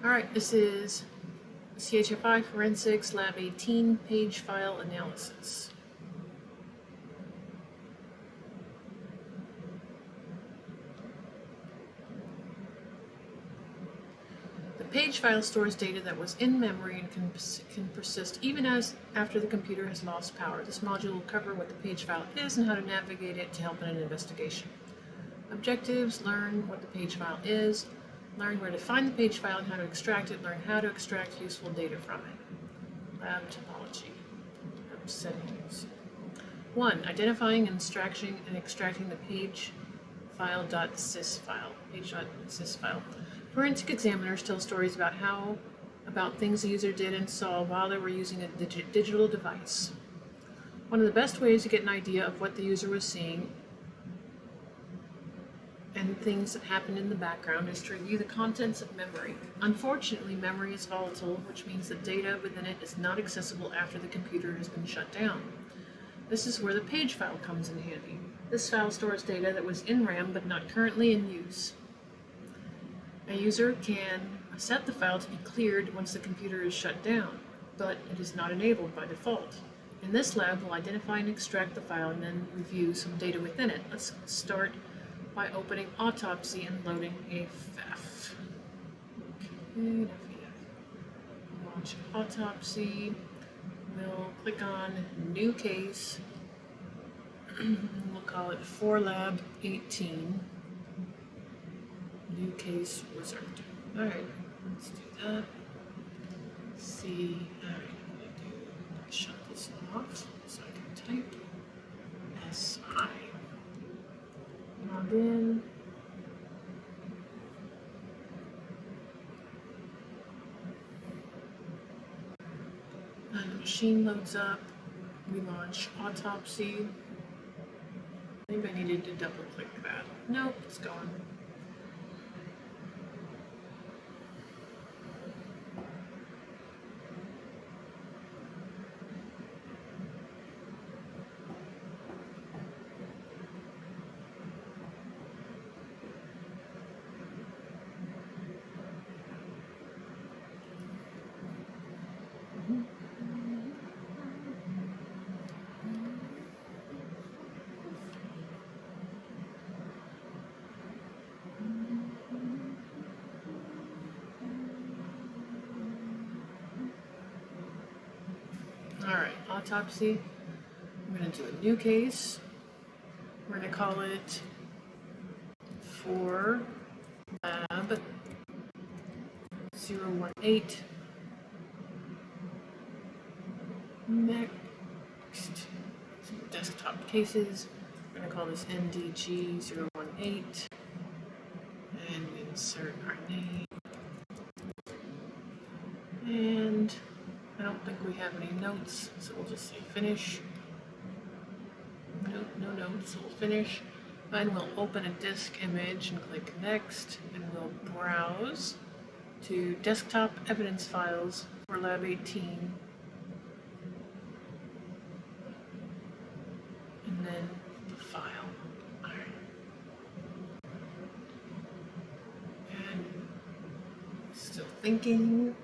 Alright, this is CHFI Forensics Lab 18 page file analysis. The page file stores data that was in memory and can persist even after the computer has lost power. This module will cover what the page file is and how to navigate it to help in an investigation. Objectives: learn what the page file is, learn where to find the page file and how to extract it, learn how to extract useful data from it. Lab topology. Lab settings. 1. Identifying and extracting the page file.sys file. Page.sys file. Forensic examiners tell stories about things the user did and saw while they were using a digital device. One of the best ways to get an idea of what the user was seeing and things that happened in the background is to review the contents of memory. Unfortunately, memory is volatile, which means that data within it is not accessible after the computer has been shut down. This is where the page file comes in handy. This file stores data that was in RAM but not currently in use. A user can set the file to be cleared once the computer is shut down, but it is not enabled by default. In this lab, we'll identify and extract the file and then review some data within it. Let's start by opening Autopsy and loading a FF. Okay, launch Autopsy. We'll click on New Case. We'll call it 4 Lab 18. New case reserved. Alright, let's do that. Let's see. Alright, I'm going to shut this off so I can type SI. Log in. And the machine loads up. We launch Autopsy. I think I needed to double click that. Nope, it's gone. Alright, Autopsy. I'm going to do a new case. We're going to call it 4 Lab 018. Next, desktop cases. We're going to call this NDG 018 and insert our name. And I don't think we have any notes, so we'll just say finish. Nope, no notes, so we'll finish. And we'll open a disk image and click next, and we'll browse to desktop evidence files for Lab 18. And then the file. Alright. And still thinking.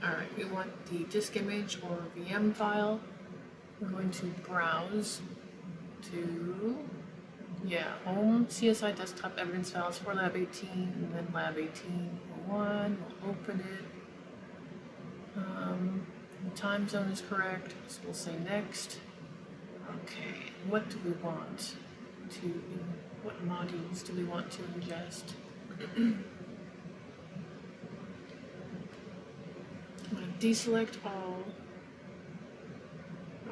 Alright, we want the disk image or VM file. We're going to browse to, home, CSI desktop evidence files for Lab 18, and then Lab 1801. We'll open it. The time zone is correct, so we'll say next. Okay, what do we want to, what modules do we want to ingest? I'm going to deselect all.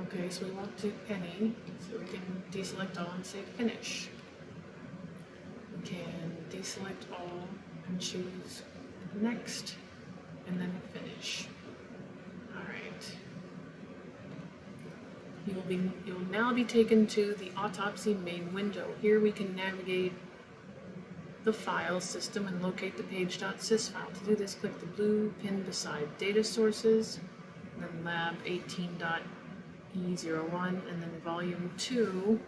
Okay, so we won't do any, so we can deselect all and say finish. We can deselect all and choose next, and then finish. All right. You'll now be taken to the autopsy main window. Here we can navigate the file system and locate the page.sys file. To do this, click the blue pin beside data sources, and then lab 18.e01, and then volume 2.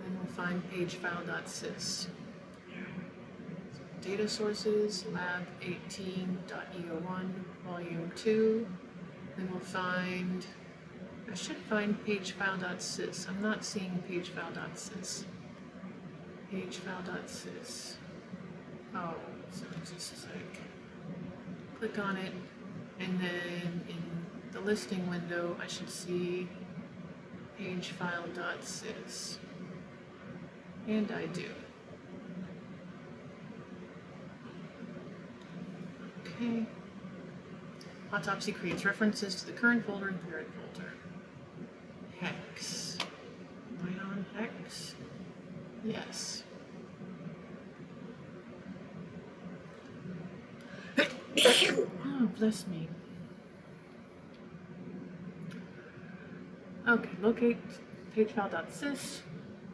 Then we'll find pagefile.sys. So data sources, lab 18.e01, volume 2. Then we'll find, I should find pagefile.sys. I'm not seeing pagefile.sys. Pagefile.sys. Oh, so it's just like, click on it, and then in the listing window, I should see pagefile.sys. And I do. Okay. Autopsy creates references to the current folder and parent folder. Hex. Am I on hex? Yes. Oh, bless me. Okay, locate pagefile.sys.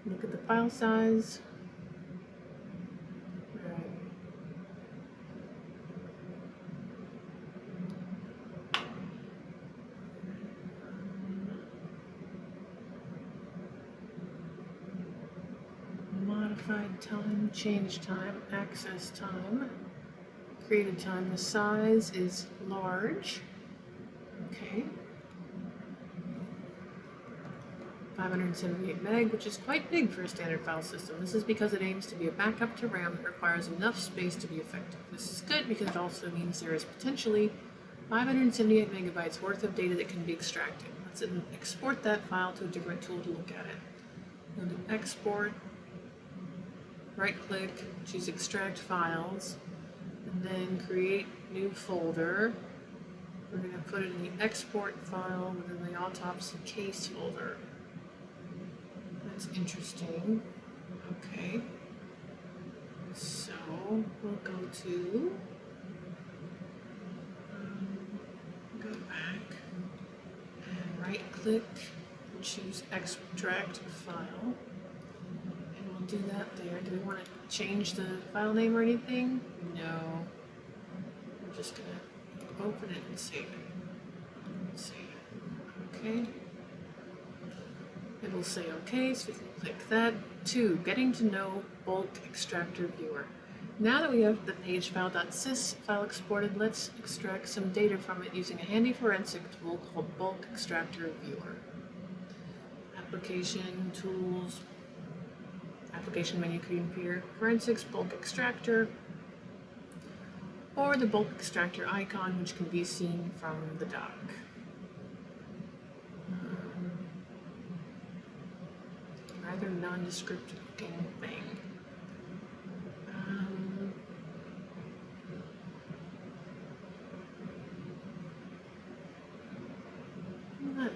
Look at the file size. Modified time, change time, access time, created time. The size is large. Okay. 578 meg, which is quite big for a standard file system. This is because it aims to be a backup to RAM that requires enough space to be effective. This is good because it also means there is potentially 578 megabytes worth of data that can be extracted. Let's export that file to a different tool to look at it. Go to export, right click, choose extract files, and then create new folder. We're going to put it in the export file within the autopsy case folder. That's interesting. Okay. So we'll go to, go back and right click and choose extract file. And we'll do that there. Do we want to change the file name or anything? No. We're just going to open it and save it. Save it. Okay. It'll say OK, so we can click that. 2. Getting to know bulk extractor viewer. Now that we have the pagefile.sys file exported, let's extract some data from it using a handy forensic tool called bulk extractor viewer. Application, tools, application menu can appear, forensics, bulk extractor, or the bulk extractor icon, which can be seen from the dock. Rather nondescript looking thing.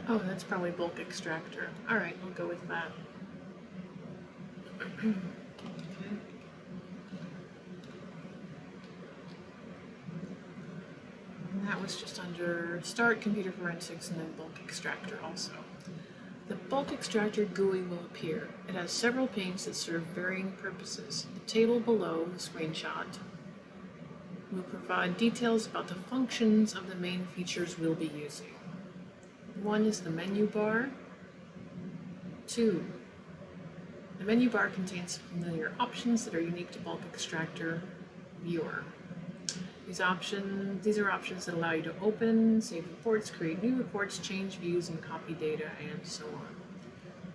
Oh, that's probably bulk extractor. All right, we'll go with that. Okay. And that was just under Start, Computer Forensics, and then Bulk Extractor also. The Bulk Extractor GUI will appear. It has several panes that serve varying purposes. The table below the screenshot will provide details about the functions of the main features we'll be using. 1 is the menu bar. 2. The menu bar contains familiar options that are unique to Bulk Extractor Viewer. These are options that allow you to open, save reports, create new reports, change views, and copy data, and so on.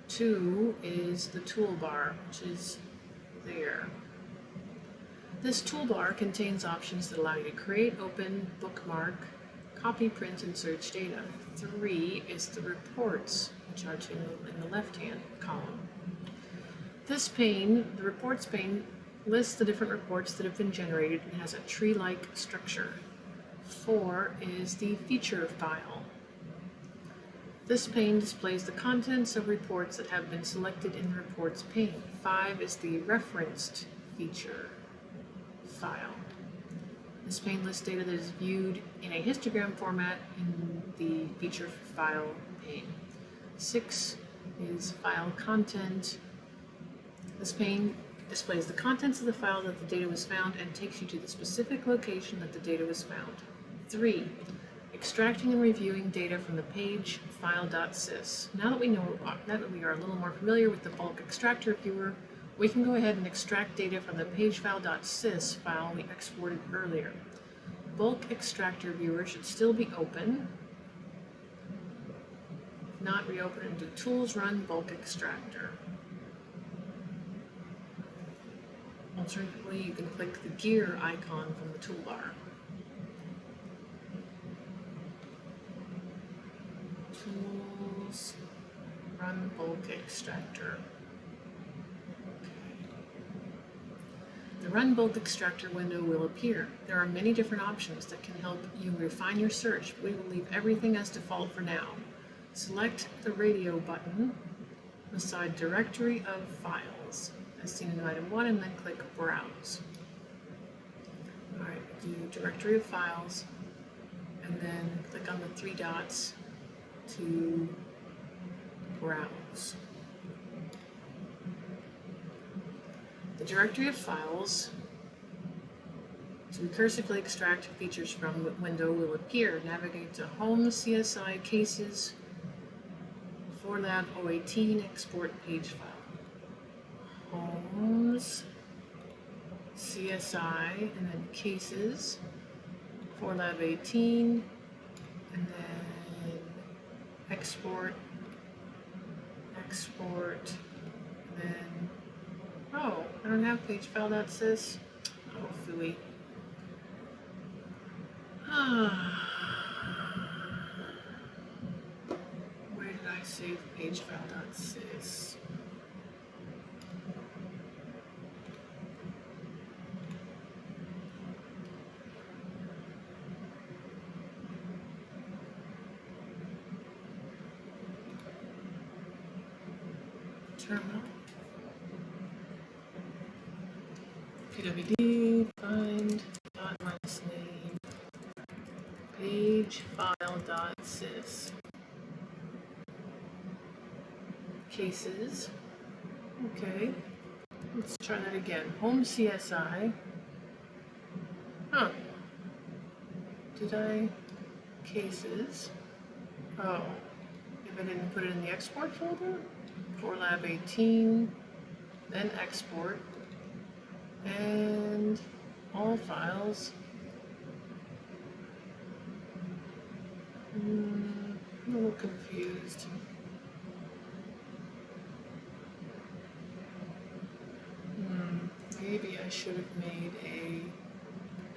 2 is the toolbar, which is there. This toolbar contains options that allow you to create, open, bookmark, copy, print, and search data. 3 is the reports, which are in the left-hand column. This pane, the reports pane, lists the different reports that have been generated and has a tree-like structure. 4 is the feature file. This pane displays the contents of reports that have been selected in the Reports pane. 5 is the Referenced feature file. This pane lists data that is viewed in a histogram format in the Feature File pane. 6 is File Content. This pane displays the contents of the file that the data was found and takes you to the specific location that the data was found. 3. Extracting and reviewing data from the Pagefile.sys. Now that we are a little more familiar with the bulk extractor viewer, we can go ahead and extract data from the Pagefile.sys file we exported earlier. Bulk extractor viewer should still be open. If not, reopen and do Tools, Run Bulk Extractor. Alternatively, you can click the gear icon from the toolbar. Tools, Run Bulk Extractor. The Run Bulk Extractor window will appear. There are many different options that can help you refine your search, but we will leave everything as default for now. Select the radio button beside Directory of Files, as seen in Item 1, and then click Browse. Alright, do Directory of Files, and then click on the 3 dots to Browse. The Directory of Files to recursively extract features from window will appear. Navigate to Home CSI Cases Lab 018 Export Pagefile. Homes CSI and then Cases Lab 18 and then Export, and then oh, I don't have Pagefile.sys. Oh, phooey. Where did I save Pagefile.sys? Terminal. pwd find dot minus name Pagefile.sys cases. Okay, let's try that again. Home CSI. Huh? Did I cases? Oh, if I didn't put it in the export folder. Lab 18, then export, and all files. I'm a little confused. Maybe I should have made a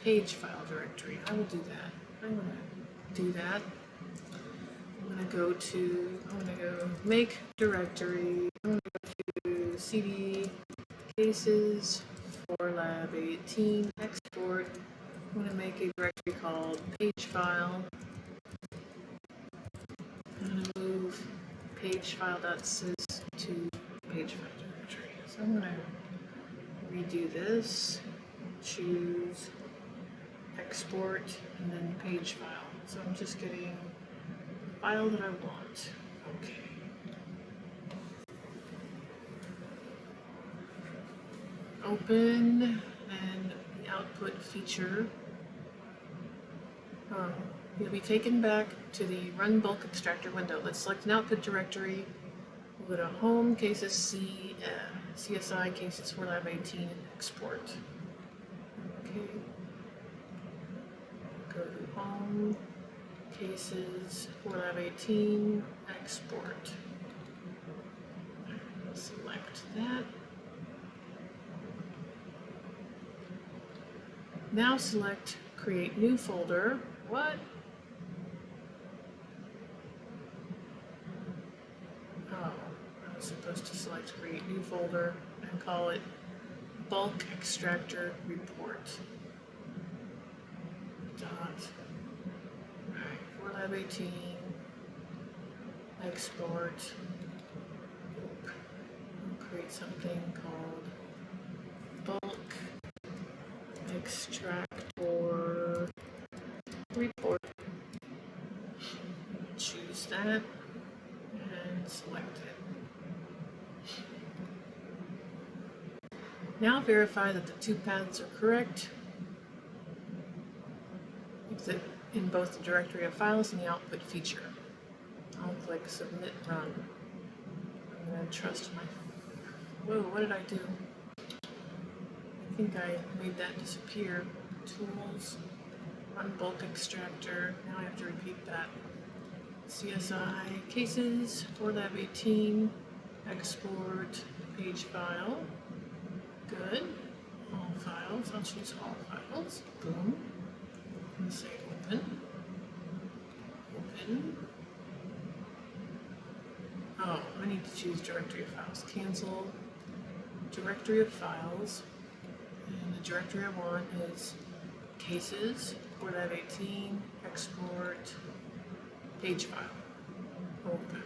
page file directory. I will do that. I'm going to do that. I'm going to go make directory. I'm going to go to CD cases for lab 18 export. I'm going to make a directory called Pagefile. I'm going to move Pagefile.sys to Pagefile directory. So I'm going to redo this, choose export, and then Pagefile. So I'm just getting the file that I want. Okay. Open, and the output feature. You'll be taken back to the Run Bulk Extractor window. Let's select an output directory. We'll go to Home, Cases, CSI, Cases for Lab 18, and Export. Okay. Go to Home, Cases for Lab 18, Export. Select that. Now select Create New Folder. What? Oh, I was supposed to select Create New Folder and call it Bulk Extractor Report. Dot. Right, for Lab 18. export, we'll create something called bulk extractor report. Choose that and select it. Now verify that the two paths are correct. Exit in both the directory of files and the output feature. I'll click Submit Run. I'm going to trust my... Whoa, what did I do? I think I made that disappear. Tools, Run Bulk Extractor. Now I have to repeat that. CSI Cases, 4lab18, Export, Pagefile. Good. All files. I'll choose all files. Boom. And say open. Open. Oh, I need to choose directory of files. Cancel directory of files. And the directory I want is cases, 4lab18, export, Pagefile. Open.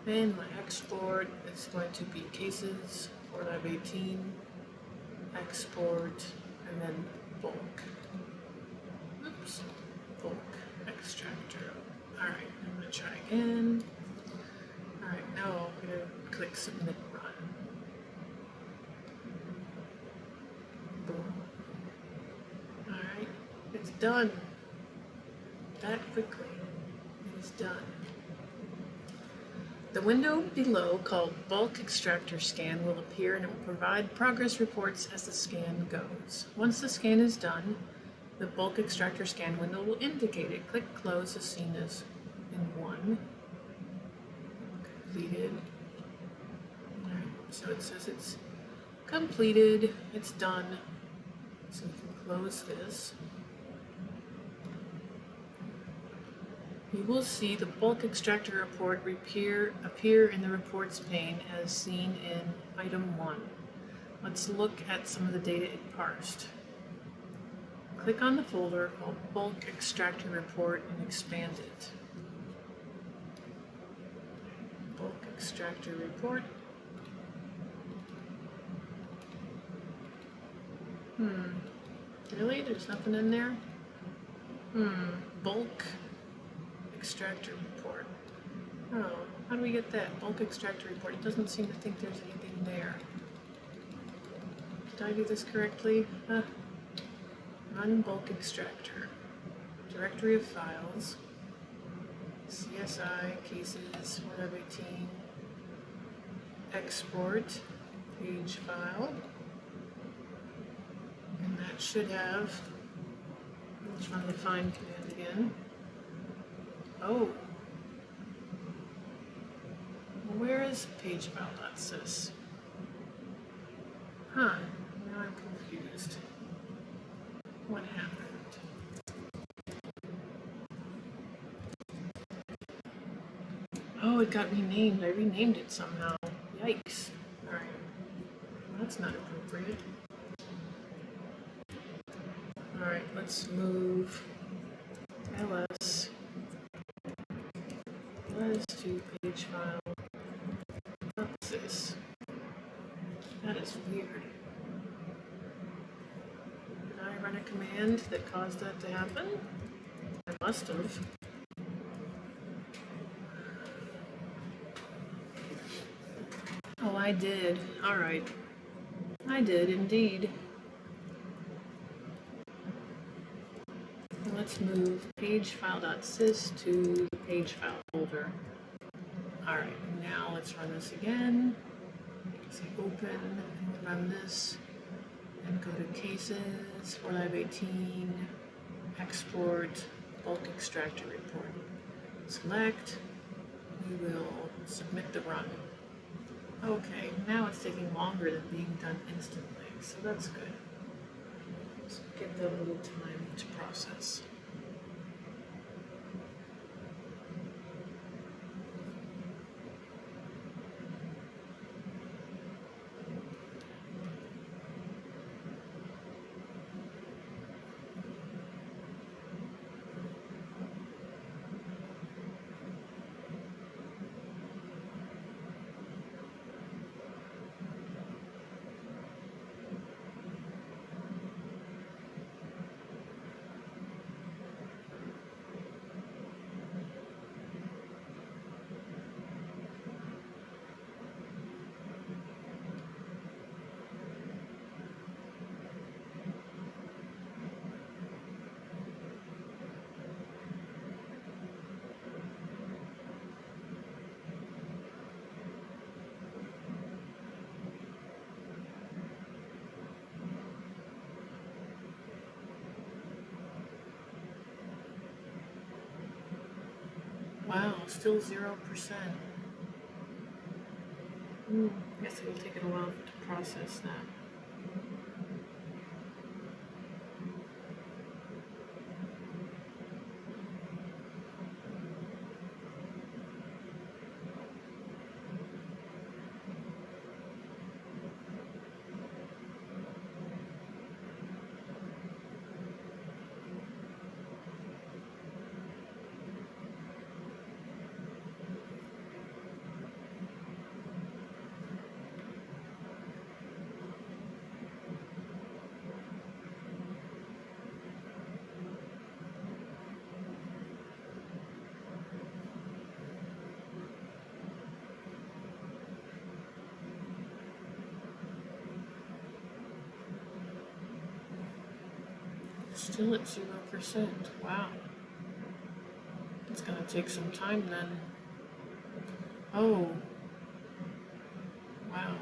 Then my export is going to be cases, 4lab18, export, and then bulk. Oops. Bulk extractor. Alright, I'm going to try again. Alright, now I'm going to click Submit Run. Boom. Alright, it's done. That quickly. It is done. The window below, called Bulk Extractor Scan, will appear and it will provide progress reports as the scan goes. Once the scan is done, the Bulk Extractor Scan window will indicate it. Click Close as seen as in 1. Completed. Alright, so it says it's completed, it's done. So we can close this. You will see the bulk extractor report appear in the reports pane as seen in item 1. Let's look at some of the data it parsed. Click on the folder called Bulk Extractor Report and expand it. Bulk Extractor Report. Really? There's nothing in there? Bulk Extractor Report. Oh, how do we get that? Bulk Extractor Report. It doesn't seem to think there's anything there. Did I do this correctly? Run Bulk Extractor. Directory of files. CSI Cases, 4lab18. Export. Pagefile. And that should have... Let's run the find command again. Oh. Where is pagefile.sys? Huh. Now I'm confused. What happened? Oh, it got renamed. I renamed it somehow. Yikes. Alright. Well, that's not appropriate. Alright, let's move ls to pagefile. What's this? That is weird. Did I run a command that caused that to happen? I must have. Oh, I did. Alright. I did indeed. Let's move pagefile.sys to the pagefile folder. Alright, now let's run this again. Say open, and we'll run this, and go to cases, 4lab18, export, bulk extractor report. Select, we will submit the run. Okay, now it's taking longer than being done instantly, so that's good. So give that a little time to process. Wow, still 0%. I guess it'll take it a while to process that. Still at 0%. Wow. It's gonna take some time then. Oh. Wow.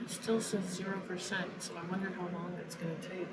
It still says 0%, so I wonder how long it's gonna take.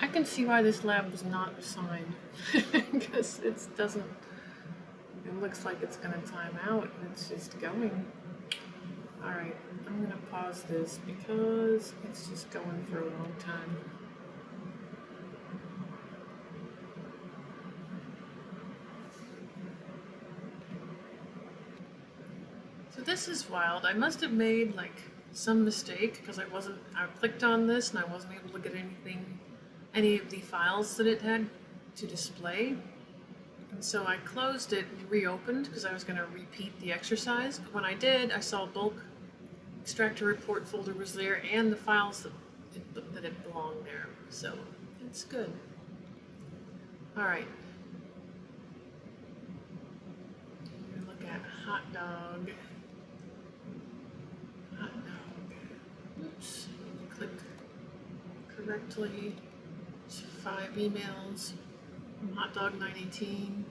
I can see why this lab was not assigned, because it looks like it's gonna time out, and it's just going. Alright, I'm gonna pause this because it's just going for a long time. So this is wild. I must have made like some mistake because I clicked on this and I wasn't able to get any of the files that it had to display. And so I closed it and reopened because I was going to repeat the exercise. But when I did, I saw bulk extractor report folder was there and the files that it belonged there. So it's good. All right. Look at hot dog. Hot dog. Oops. Click correctly. 5 emails from hotdog918.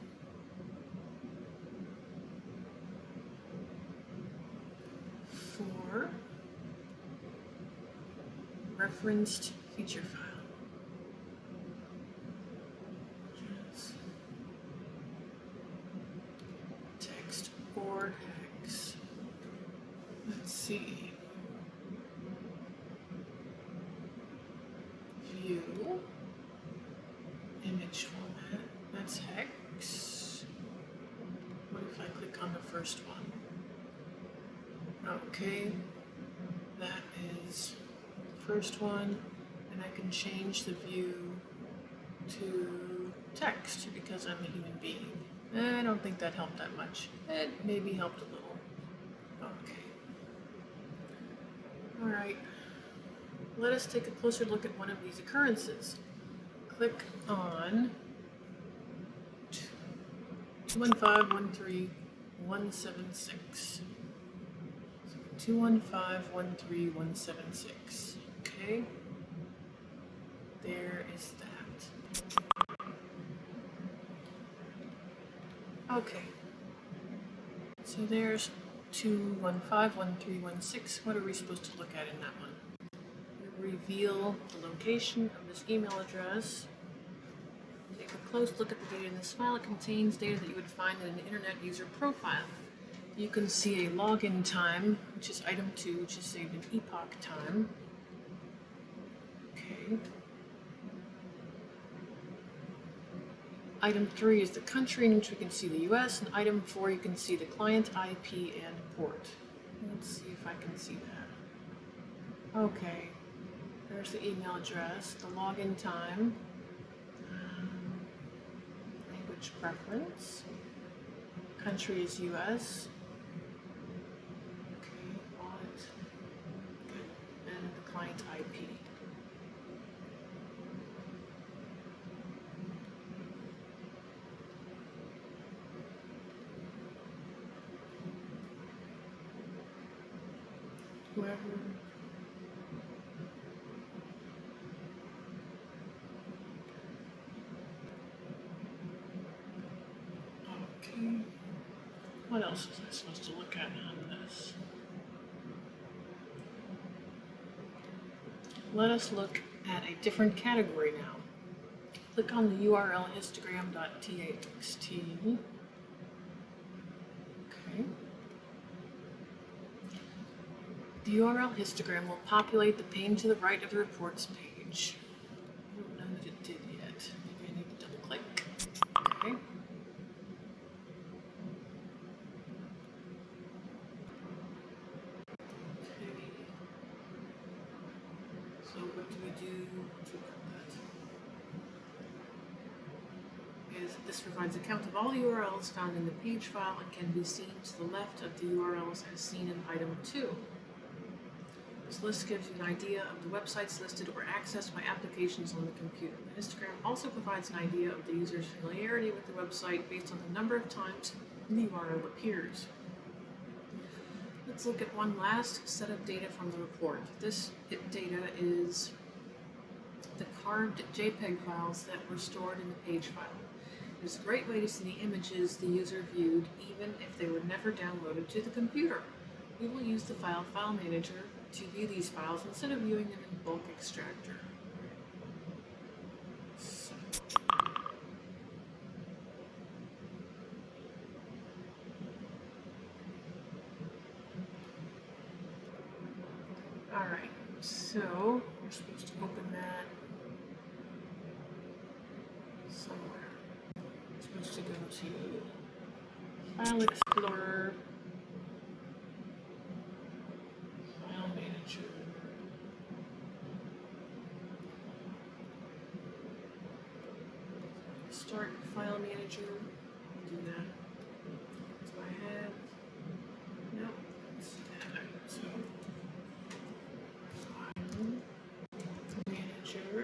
For referenced feature file. Text or hex. Let's see. View. Image format. That's hex. What if I click on the first one? Okay, that is the first one, and I can change the view to text because I'm a human being. I don't think that helped that much. It maybe helped a little. Okay. Alright. Let us take a closer look at one of these occurrences. Click on 215.13176. 215.13176. Okay. There is that. Okay. So there's 215.1316. What are we supposed to look at in that one? Reveal the location of this email address. Take a close look at the data in this file. It contains data that you would find in an internet user profile. You can see a login time, which is item 2, which is saved in epoch time. Okay. Item 3 is the country in which we can see the US, and item 4 you can see the client IP and port. Let's see if I can see that. Okay. There's the email address, the login time, language preference, country is US, okay, audit, good, and the client IP. Whoever. Okay. What else was I supposed to look at on this? Let us look at a different category now. Click on the URL histogram.txt. Okay. The URL histogram will populate the pane to the right of the reports page. I don't know that it did yet. Maybe I need to double click. Okay. So what do we do to put that? Is this provides a count of all URLs found in the page file and can be seen to the left of the URLs as seen in item 2. This list gives you an idea of the websites listed or accessed by applications on the computer. The histogram also provides an idea of the user's familiarity with the website based on the number of times the URL appears. Let's look at one last set of data from the report. This data is the carved JPEG files that were stored in the page file. It's a great way to see the images the user viewed even if they were never downloaded to the computer. We will use the file manager to view these files instead of viewing them in bulk extractor. Alright, so we're supposed to open that somewhere. We're supposed to go to File Explorer, File Manager, Start File Manager, do that. So I have, nope, let's see that. So Manager.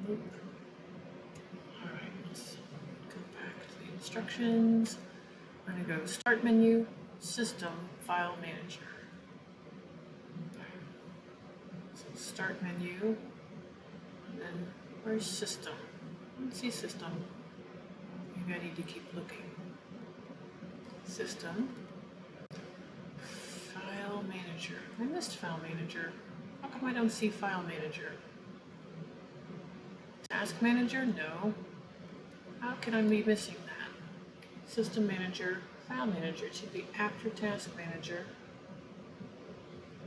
Nope. Alright, let's go back to the instructions. I'm going to go Start Menu, System, File Manager. Okay. So Start Menu, and then where's System? I don't see System. Maybe I need to keep looking. System, File Manager. I missed File Manager. How come I don't see File Manager? Task Manager? No. How can I be missing that? System Manager, File Manager. It should be after Task Manager.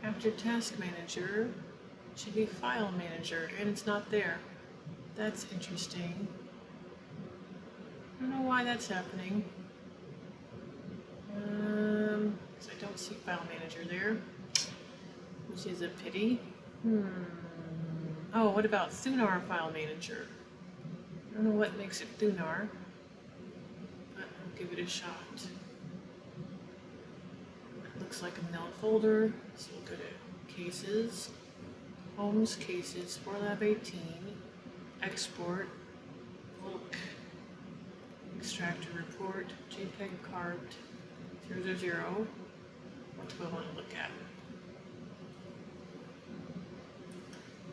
After Task Manager, it should be File Manager, and it's not there. That's interesting. I don't know why that's happening. Because I don't see File Manager there, which is a pity. Oh, what about Thunar File Manager? I don't know what makes it Thunar, but I'll give it a shot. It looks like a nil folder, so we'll go to Cases, Homes, Cases, 4Lab 18, Export, Bulk, Extractor Report, JPEG carved, 000. What do I want to look at?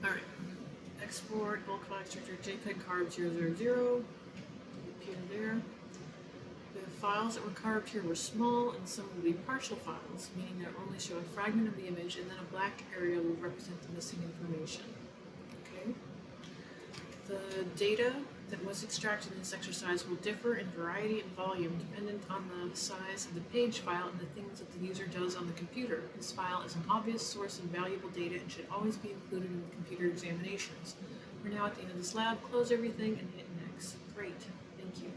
Alright, export, bulk file extractor, JPEG carved 000, appear there. The files that were carved here were small and some will be partial files, meaning they'll only show a fragment of the image and then a black area will represent the missing information. Okay. The data that was extracted in this exercise will differ in variety and volume dependent on the size of the page file and the things that the user does on the computer. This file is an obvious source of valuable data and should always be included in computer examinations. We're now at the end of this lab. Close everything and hit next. Great. Thank you.